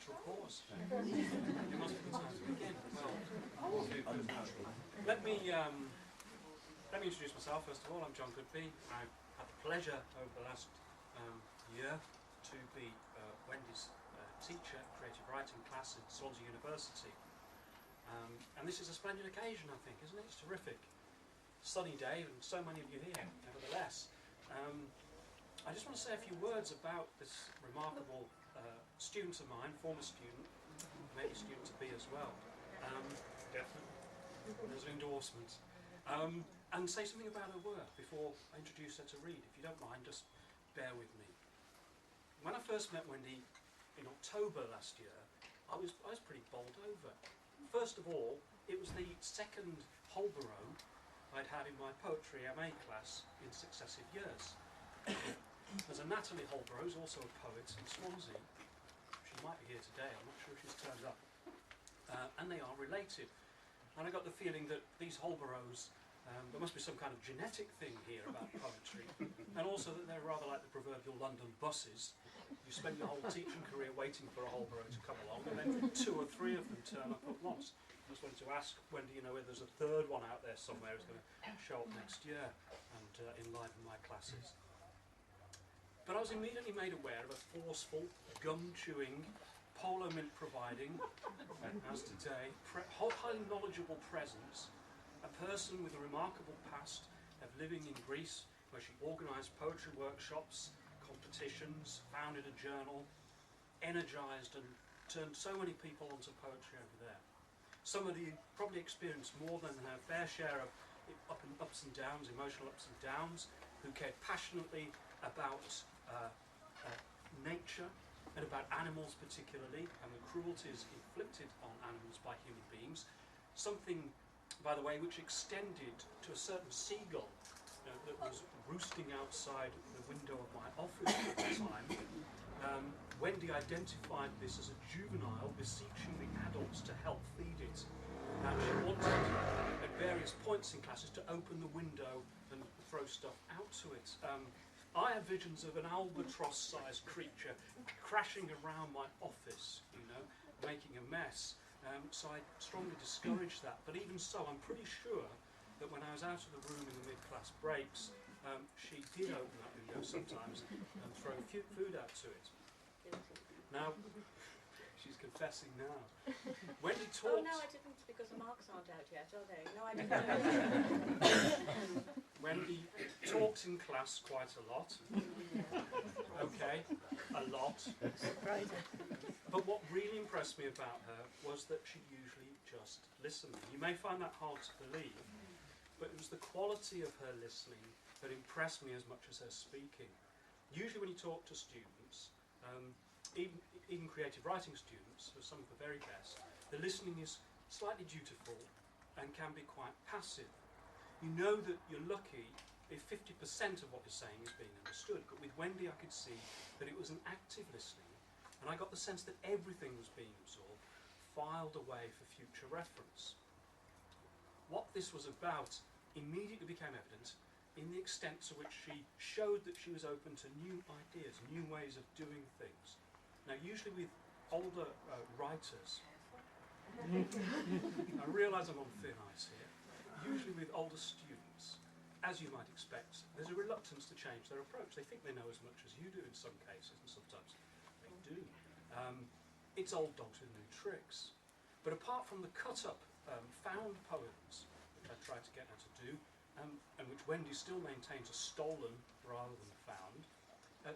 natural cause. It must be the time to begin. Well, let me introduce myself first of all. I'm John Goodby. I've had the pleasure over the last year to be Wendy's teacher at creative writing class at Swansea University. And this is a splendid occasion, I think, isn't it? It's terrific. Sunny day, and so many of you here, nevertheless. I just want to say a few words about this remarkable student of mine, former student, maybe student to be as well. Definitely. There's an endorsement. And say something about her work before I introduce her to read. If you don't mind, just bear with me. When I first met Wendy in October last year, I was pretty bowled over. First of all, it was the second Holborow I'd had in my poetry MA class in successive years. There's a Natalie Holborow, who's also a poet in Swansea. She might be here today, I'm not sure if she's turned up. And they are related. And I got the feeling that these Holborrows, there must be some kind of genetic thing here about poetry. And also that they're rather like the proverbial London buses. You spend your whole teaching career waiting for a Holborow to come along, and then 2 or 3 of them turn up at once. I just wanted to ask Wendy, whether there's a third one out there somewhere who's going to show up next year and enliven my classes. But I was immediately made aware of a forceful, gum-chewing, polo mint providing, as today, highly knowledgeable presence, a person with a remarkable past of living in Greece, where she organised poetry workshops, competitions, founded a journal, energised and turned so many people onto poetry over there. Somebody probably experienced more than her fair share of ups and downs, emotional ups and downs, who cared passionately about nature and about animals particularly, and the cruelties inflicted on animals by human beings. Something, by the way, which extended to a certain seagull that was roosting outside the window of my office at the time. Wendy identified this as a juvenile beseeching the adults to help feed it. And she wanted, at various points in classes, to open the window and throw stuff out to it. I had visions of an albatross-sized creature crashing around my office, making a mess. So I strongly discouraged that. But even so, I'm pretty sure that when I was out of the room in the mid-class breaks, she did open that window sometimes and throw food out to it. Now, she's confessing now. Wendy talked... Oh no, I didn't, because the marks aren't out yet, are they? No, I didn't. Wendy talks in class quite a lot. Okay, a lot. But what really impressed me about her was that she usually just listened. You may find that hard to believe, but it was the quality of her listening that impressed me as much as her speaking. Usually when you talk to students, even creative writing students, who are some of the very best, the listening is slightly dutiful and can be quite passive. You know that you're lucky if 50% of what you're saying is being understood, but with Wendy I could see that it was an active listening, and I got the sense that everything was being absorbed, filed away for future reference. What this was about immediately became evident in the extent to which she showed that she was open to new ideas, new ways of doing things. Now, usually with older writers, I realise I'm on thin ice here, usually with older students, as you might expect, there's a reluctance to change their approach. They think they know as much as you do in some cases, and sometimes they do. It's old dogs with new tricks. But apart from the cut-up found poems, which I tried to get her to do, and which Wendy still maintains are stolen rather than found,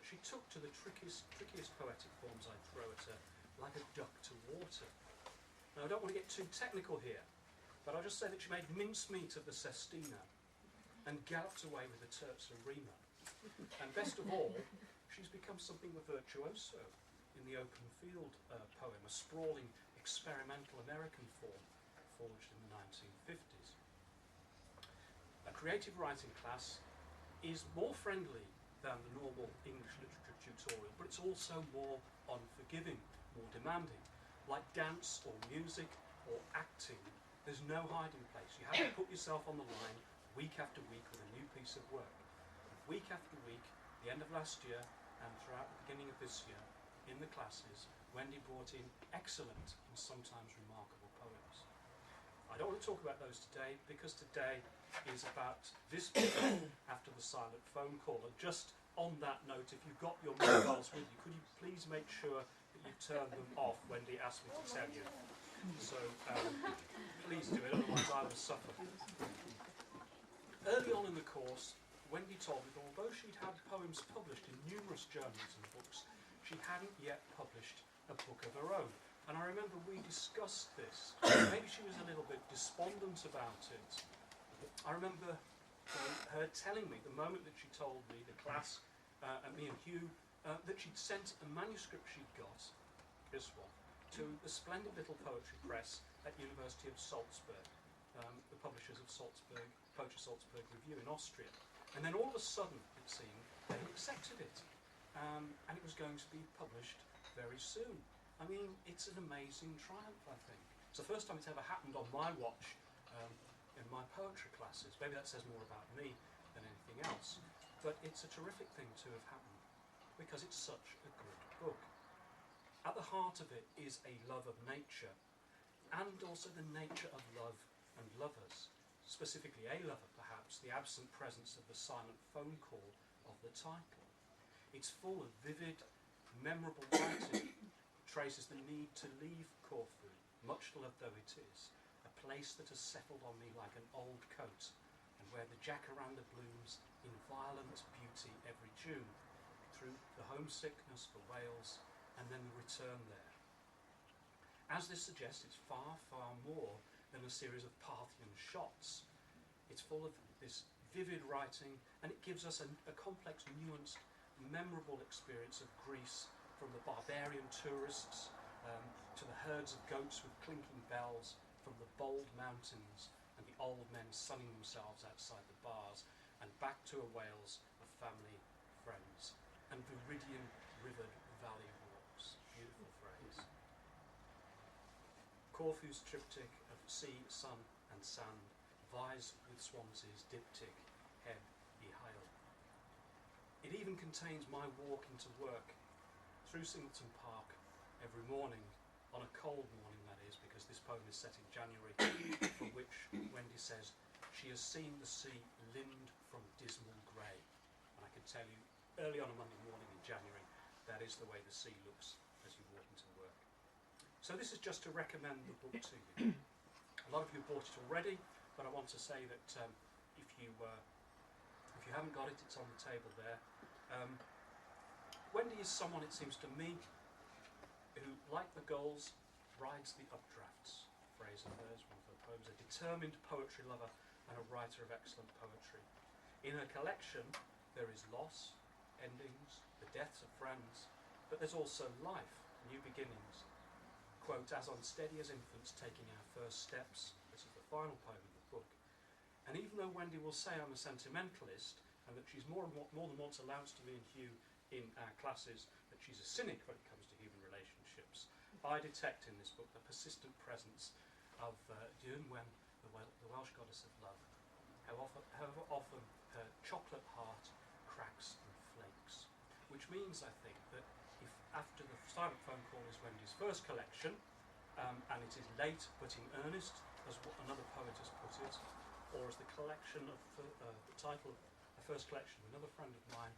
she took to the trickiest poetic forms I'd throw at her, like a duck to water. Now, I don't want to get too technical here, but I'll just say that she made mincemeat of the sestina and galloped away with the terza rima. And best of all, she's become something of a virtuoso in the open field poem, a sprawling experimental American form forged in the 1950s. A creative writing class is more friendly than the normal English literature tutorial, but it's also more unforgiving, more demanding. Like dance or music or acting, there's no hiding place. You have to put yourself on the line week after week with a new piece of work. And week after week, the end of last year and throughout the beginning of this year, in the classes, Wendy brought in excellent and sometimes remarkable poems. I don't want to talk about those today because today is about this book, After the Silent Phone Call. And just on that note, if you've got your mobiles with you, could you please make sure that you turn them off? Wendy asked me to tell you. So please do it, otherwise I will suffer. Early on in the course, Wendy told me that although she'd had poems published in numerous journals and books, she hadn't yet published a book of her own. And I remember we discussed this. Maybe she was a little bit despondent about it. I remember her telling me, the moment that she told me, the class, and me and Hugh, that she'd sent a manuscript she'd got, this one, to the splendid little poetry press at University of Salzburg, the publishers of Salzburg, Poetry Salzburg Review in Austria. And then all of a sudden, it seemed, they accepted it. And it was going to be published very soon. I mean, it's an amazing triumph, I think. It's the first time it's ever happened on my watch in my poetry classes. Maybe that says more about me than anything else. But it's a terrific thing to have happened because it's such a good book. At the heart of it is a love of nature and also the nature of love and lovers. Specifically a lover, perhaps, the absent presence of the silent phone call of the title. It's full of vivid, memorable writing. Traces the need to leave Corfu, much loved though it is, a place that has settled on me like an old coat, and where the jacaranda blooms in violent beauty every June, through the homesickness for Wales, and then the return there. As this suggests, it's far, far more than a series of Parthian shots. It's full of this vivid writing, and it gives us a complex, nuanced, memorable experience of Greece, from the barbarian tourists to the herds of goats with clinking bells, from the bold mountains and the old men sunning themselves outside the bars, and back to a Wales of family, friends, and Viridian rivered valley walks. Beautiful phrase. Corfu's triptych of sea, sun and sand vies with Swansea's diptych, Heb y Hael. It even contains my walk into work through Singleton Park every morning, on a cold morning that is, because this poem is set in January, for which Wendy says she has seen the sea limned from dismal grey. And I can tell you, early on a Monday morning in January, that is the way the sea looks as you walk into work. So this is just to recommend the book to you. A lot of you have bought it already, but I want to say that if you haven't got it, it's on the table there. Wendy is someone, it seems to me, who, like the gulls, rides the updrafts. Phrase of hers, one of her poems. A determined poetry lover and a writer of excellent poetry. In her collection, there is loss, endings, the deaths of friends, but there's also life, new beginnings. Quote, as unsteady as infants taking our first steps. This is the final poem of the book. And even though Wendy will say I'm a sentimentalist, and that she's more than once announced to me and Hugh in our classes that she's a cynic when it comes to human relationships, I detect in this book the persistent presence of Dynwen, the Welsh goddess of love. However often her chocolate heart cracks and flakes. Which means, I think, that if After the Silent Phone Call is Wendy's first collection, and it is late but in earnest, as what another poet has put it, or as the collection of the title of a first collection, another friend of mine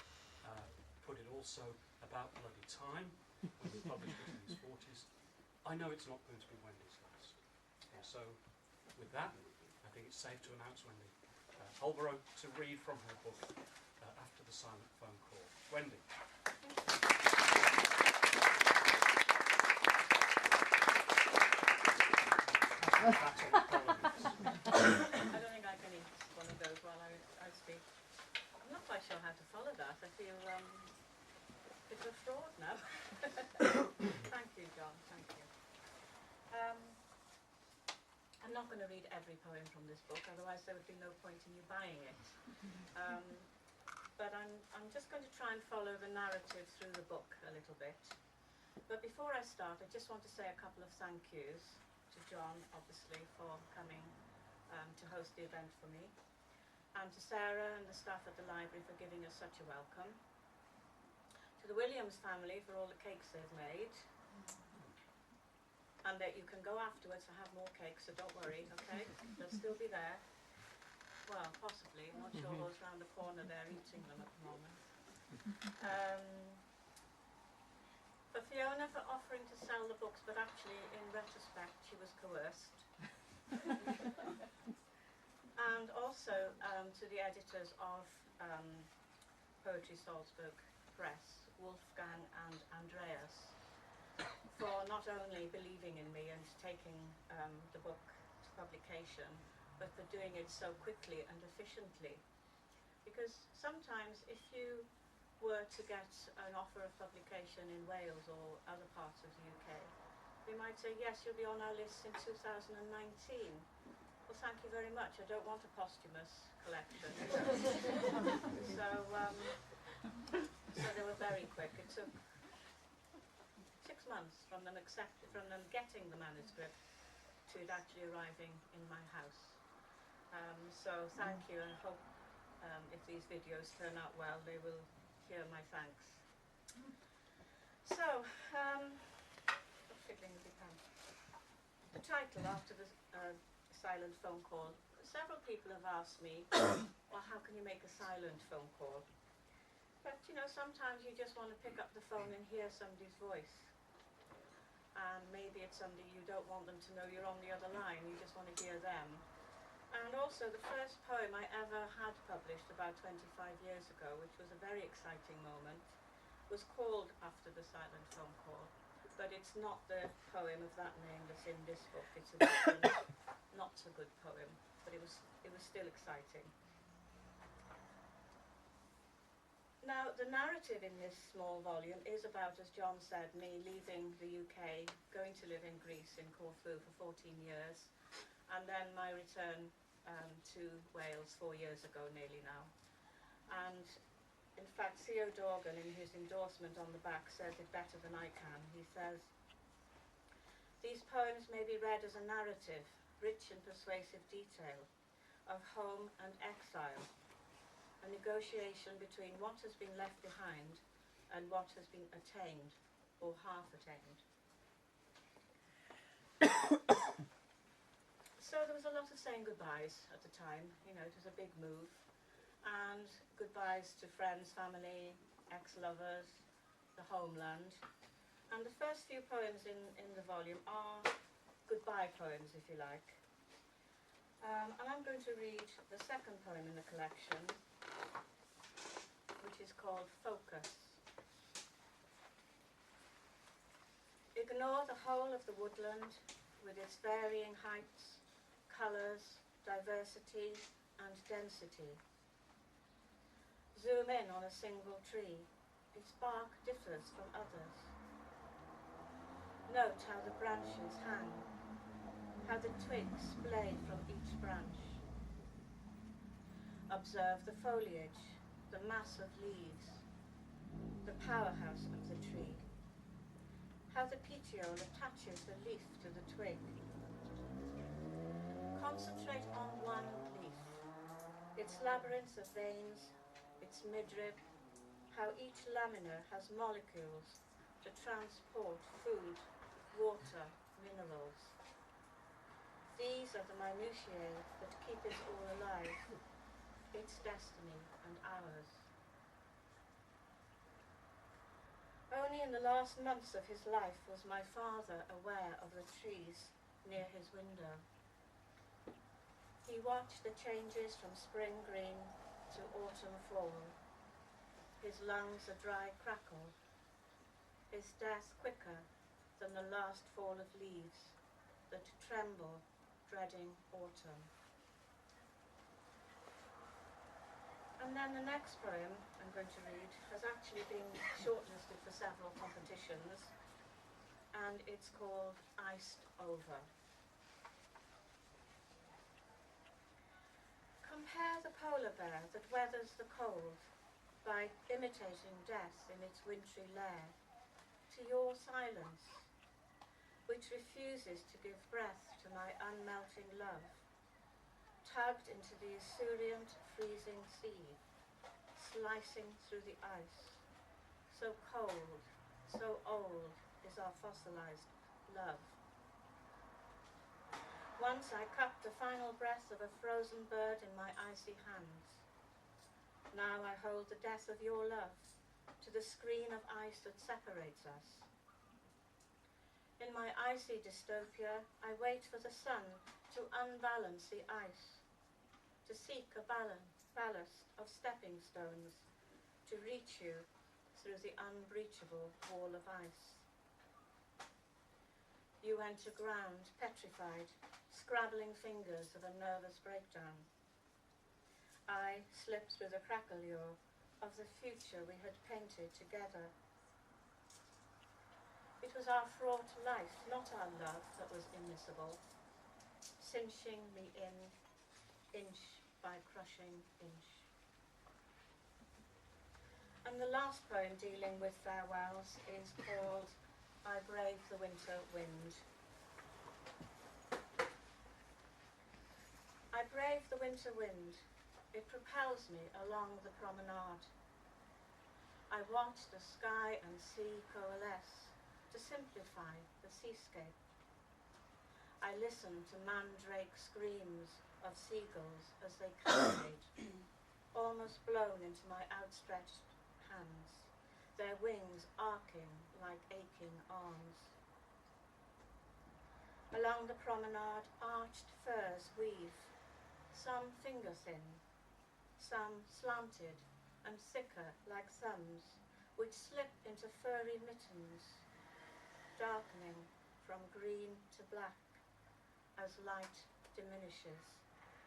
put it also, about bloody time, when he published it in his 40s. I know it's not going to be Wendy's last. And so, with that, I think it's safe to announce Wendy Holborow to read from her book, After the Silent Phone Call. Wendy. I don't think I can eat one of those while I speak. I'm not quite sure how to follow that. I feel a bit of a fraud now. Thank you, John. Thank you. I'm not going to read every poem from this book, otherwise there would be no point in you buying it. But I'm just going to try and follow the narrative through the book a little bit. But before I start, I just want to say a couple of thank yous to John, obviously, for coming to host the event for me, and to Sarah and the staff at the library for giving us such a welcome. To to the Williams family for all the cakes they've made. And that you can go afterwards to have more cakes, so don't worry, okay? They'll still be there. Well, possibly. I'm not sure who's round the corner there eating them at the moment. For Fiona for offering to sell the books, but actually, in retrospect, she was coerced. And also to the editors of Poetry Salzburg Press, Wolfgang and Andreas, for not only believing in me and taking the book to publication, but for doing it so quickly and efficiently. Because sometimes if you were to get an offer of publication in Wales or other parts of the UK, they might say, yes, you'll be on our list in 2019. Well, thank you very much. I don't want a posthumous collection. So they were very quick. It took 6 months from them getting the manuscript to it actually arriving in my house. So thank you, and I hope if these videos turn out well, they will hear my thanks. So, fiddling with the pen. The title after the silent phone call. Several people have asked me, well, how can you make a silent phone call? But you know, sometimes you just want to pick up the phone and hear somebody's voice. And maybe it's somebody you don't want them to know you're on the other line, you just want to hear them. And also the first poem I ever had published about 25 years ago, which was a very exciting moment, was called After the Silent Phone Call. But it's not the poem of that name that's in this book, it's a different, not so good poem, but it was still exciting. Now, the narrative in this small volume is about, as John said, me leaving the UK, going to live in Greece, in Corfu for 14 years, and then my return to Wales 4 years ago, nearly now. And in fact, Theo Dorgan, in his endorsement on the back, says it better than I can. He says, "These poems may be read as a narrative, rich in persuasive detail, of home and exile, a negotiation between what has been left behind and what has been attained or half attained." So there was a lot of saying goodbyes at the time. You know, it was a big move. And goodbyes to friends, family, ex-lovers, the homeland. And the first few poems in the volume are goodbye poems, if you like. And I'm going to read the second poem in the collection, which is called Focus. Ignore the whole of the woodland with its varying heights, colours, diversity and density. Zoom in on a single tree. Its bark differs from others. Note how the branches hang, how the twigs splay from each branch. Observe the foliage, the mass of leaves, the powerhouse of the tree. How the petiole attaches the leaf to the twig. Concentrate on one leaf, its labyrinth of veins, its midrib, how each lamina has molecules to transport food, water, minerals. These are the minutiae that keep it all alive, its destiny and ours. Only in the last months of his life was my father aware of the trees near his window. He watched the changes from spring green to autumn fall, his lungs a dry crackle, his death quicker than the last fall of leaves that tremble, dreading autumn. And then the next poem I'm going to read has actually been shortlisted for several competitions, and it's called Iced Over. Compare the polar bear that weathers the cold by imitating death in its wintry lair to your silence, which refuses to give breath to my unmelting love, tugged into the esurient freezing sea, slicing through the ice, So cold, so old is our fossilized love. Once I cupped the final breath of a frozen bird in my icy hands. Now I hold the death of your love to the screen of ice that separates us. In my icy dystopia, I wait for the sun to unbalance the ice, to seek a ballast of stepping stones, to reach you through the unbreachable wall of ice. You enter ground, petrified, scrabbling fingers of a nervous breakdown. I slip through the crackle lure of the future we had painted together. It was our fraught life, not our love, that was immiscible, cinching me in, inch by crushing inch. And the last poem dealing with farewells is called I Brave the Winter Wind. I brave the winter wind. It propels me along the promenade. I watch the sky and sea coalesce to simplify the seascape. I listen to mandrake screams of seagulls as they cannonade, almost blown into my outstretched hands, their wings arcing like aching arms. Along the promenade, arched firs weave, some finger-thin, some slanted and thicker like thumbs, which slip into furry mittens, darkening from green to black as light diminishes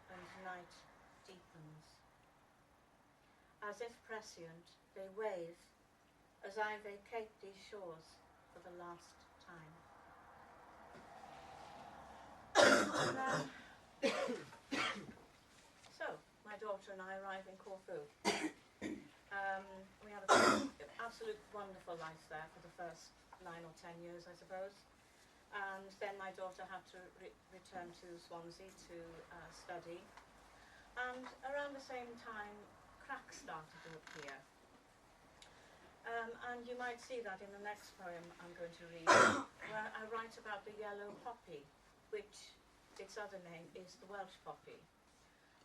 and night deepens. As if prescient, they wave as I vacate these shores for the last time. So, my daughter and I arrive in Corfu. We have an absolute wonderful life there for the first 9 or 10 years, I suppose. And then my daughter had to return to Swansea to study. And around the same time, cracks started to appear. And you might see that in the next poem I'm going to read, where I write about the yellow poppy, which its other name is the Welsh poppy.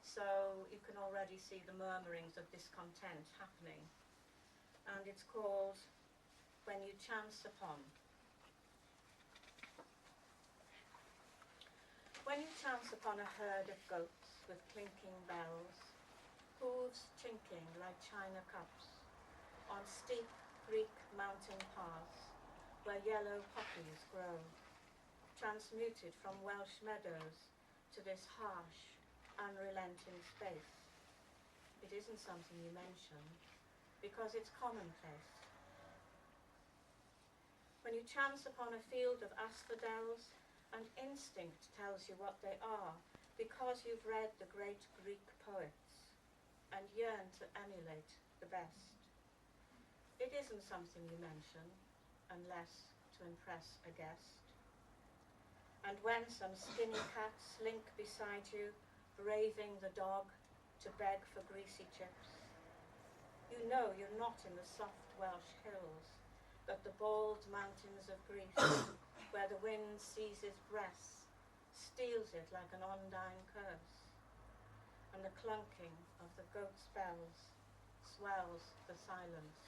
So you can already see the murmurings of discontent happening. And it's called When You Chance Upon. When you chance upon a herd of goats with clinking bells, hooves chinking like china cups, on steep Greek mountain paths where yellow poppies grow, transmuted from Welsh meadows to this harsh, unrelenting space. It isn't something you mention, because it's commonplace. When you chance upon a field of asphodels, an instinct tells you what they are, because you've read the great Greek poets and yearn to emulate the best. It isn't something you mention, unless to impress a guest. And when some skinny cats slink beside you, braving the dog to beg for greasy chips, you know you're not in the soft Welsh hills, but the bald mountains of Greece, where the wind seizes breath, steals it like an undying curse, and the clunking of the goat's bells swells the silence.